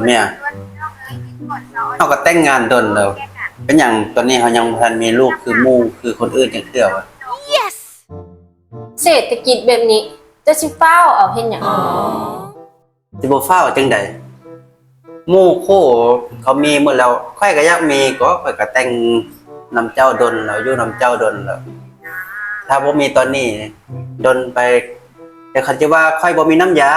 เมียเขาก็แต่งงานดนแล้วเป็นอย่างตอนนี้เขายังพันมีลูกคือหมู่คือคนอื่นจังเทื่อวะ yes เศรษฐกิจแบบนี้จะสิเฝ้าเอาเห็นอย่างสิบ่ฟ้าวจังใดหมู่คู่เขามีหมดแล้วค่อยก็อยากมีก็ค่อยก็แต่งนำเจ้าดนแล้วอยู่นำเจ้าดนแล้วถ้าบ่มีตอนนี้ดนไปแต่เขาจะว่าค่อยบ่มีน้ำยา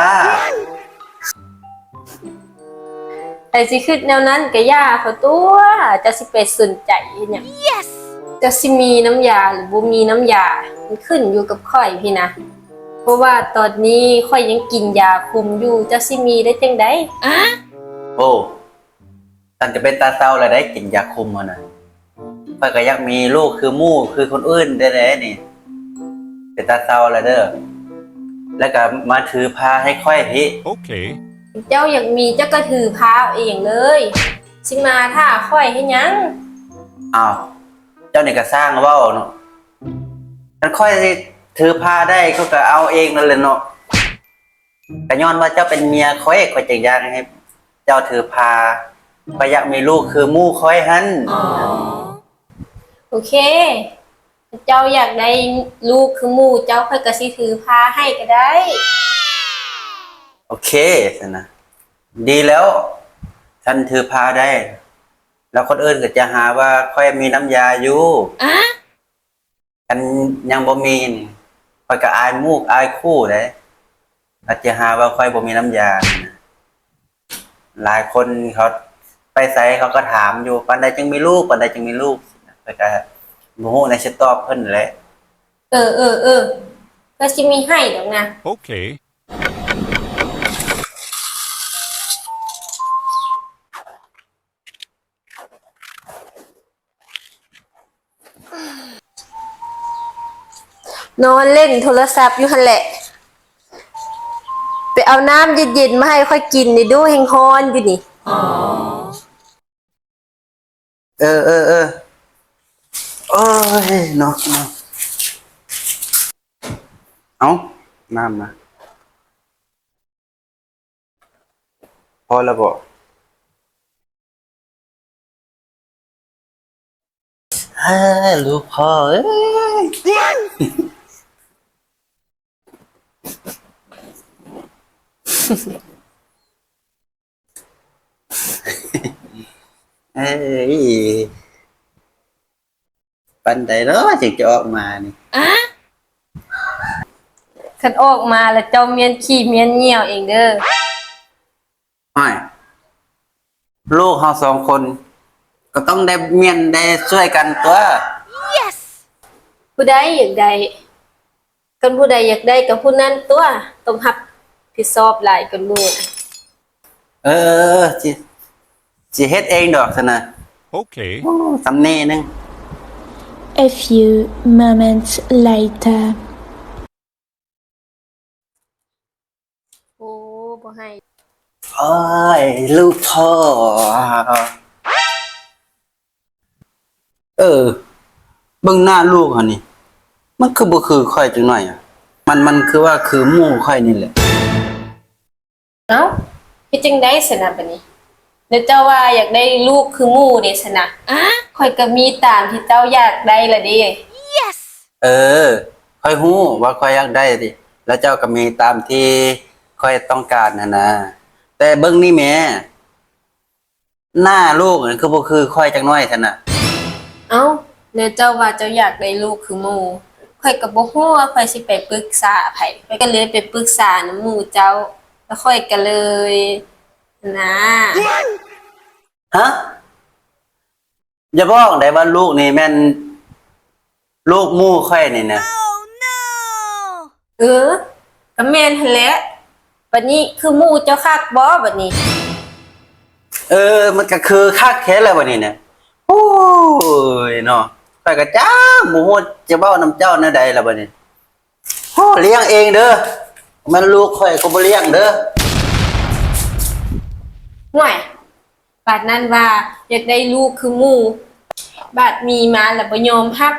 แต่สิคิดแนวนั้นก็ย่าเขาตัวจะสิไปสนใจเห็นอย่าง yes จะสิมีน้ำยาหรือบ่มีน้ำยามันขึ้นอยู่กับข่อยพี่นะเพราะว่าตอนนี้ข่อยยังกินยาคุมอยู่จะสิมีได้จังได๋โอ้ท่านจะเป็นตาเศร้าแล้วได้กินยาคุมอ่ะนะค่อยก็อยากมีลูกคือหมู่คือคนอื่นได้แล้วนี่เป็นตาเศร้าแล้วเด้อแล้วก็มาถือพาให้ค่อยพี่ Okay. เจ้าอยากมีเจ้าก็ถือพาเอาเองเลยสิมาถ้าข่อยให้หยัง อ้าวเจ้านี่ก็สร้างเว้าเนาะมันค่อยสิถือพาได้เขาก็เอาเองนั่นแหละเนาะก็ย้อนว่าเจ้าเป็นเมียค่อยจึงอยากให้เจ้าถือพาก็อยากมีลูกคือหมู่ค่อยหั่น โอเคเจ้าอยากได้ลูกคือหมู่เจ้าค่อยก็สิถือพาให้ก็ได้ โอเคสินะดีแล้วท่านถือพาได้ แล้วคนอื่นก็จะหาว่าค่อยมีน้ำยาอยู่กันยังบ่มีนี่ค่อยก็อายมูกอายคู่เลยอาจจะหาว่าค่อยบ่มีน้ำยานะหลายคนเขาไปไสเขาก็ถามอยู่ปานใดจึงมีลูกปานใดจึงมีลูกค่อยก็บ่ฮู้ในสิตอบเพิ่นแหละ ก็สิมีให้ดอกนะ Okay. นอนเล่นโทรศัพท์อยู่หั่นแหละไปเอาน้ำเย็นๆมาให้ค่อยกินนี่ดูแฮงฮ้อนอยู่นี่ เออโอ้ยเนาะเอ้าน้ำนะพอแล้วบ่ลูกพ่อเอ้ยเอ้ยปันใดเนาะจึงจะออกมานี่ คันออกมาแล้วเจ้าเมียนขี้เมียนเหี่ยวเองเด้อ ไม่ลูกเราสองคน ก็ต้องได้เมียนได้ช่วยกันตัว ผู้ใดอยากได้กันผู้ใดอยากได้กับผู้นั้นตัวต้องรับผิดชอบหลายกันหมู่นะ เออสิเฮ็ดเองดอกซะนะ Okay. โอ้สำเนีนึง A few moments later. โอ้บ่ให้ โอ้ยลูกพ่อเบิ่งหน้าลูกเขานี่มันคือบ่คือค่อยจังหน่อยอ่ะมันคือว่าคือหมู่ค่อยนี่แหละ เอ้าเฮ็ดจังได๋สนะบัดนี้เดี๋ยวเจ้าว่าอยากได้ลูกคือหมู่เด้สนะข่อยก็มีตามที่เจ้าอยากได้ล่ะเด้ ค่อยฮู้ว่าค่อยอยากได้ติแล้วเจ้าก็มีตามที่ค่อยต้องการนั่นนะแต่เบิ่งนี่แหม่หน้าลูกนี่คือบ่คือค่อยจังน้อยซั่นน่ะ เอ้าเดี๋ยวเจ้าว่าเจ้าอยากได้ลูกคือหมู่ข่อยก็บ่ฮู้ว่าข่อยสิไปปรึกษาไผข่อยก็เลยไปปรึกษานำหมู่เจ้าแล้วข่อยก็เลยนะ ฮะอย่าบอกได้ว่าลูกนี่แม่นลูกหมู่ค่อยนี่นะ ก็แม่นหั่นแหละบัดนี้คือหมู่เจ้าคักบ่บัดนี้ มันก็คือคักแท้แล้วบัดนี้เนี่ยโอ้ยเนาะข้อยก็จ้าบ่ฮู้จะเว้านำเจ้าแนวใดล่ะบัดนี้โอ้เลี้ยงเองเด้อมันลูกค่อยก็บ่เลี้ยงเด้อ ห่วยบาดนั้นว่าอยากได้ลูกคือหมู่บาดมีมาแล้วบ่ยอมรับ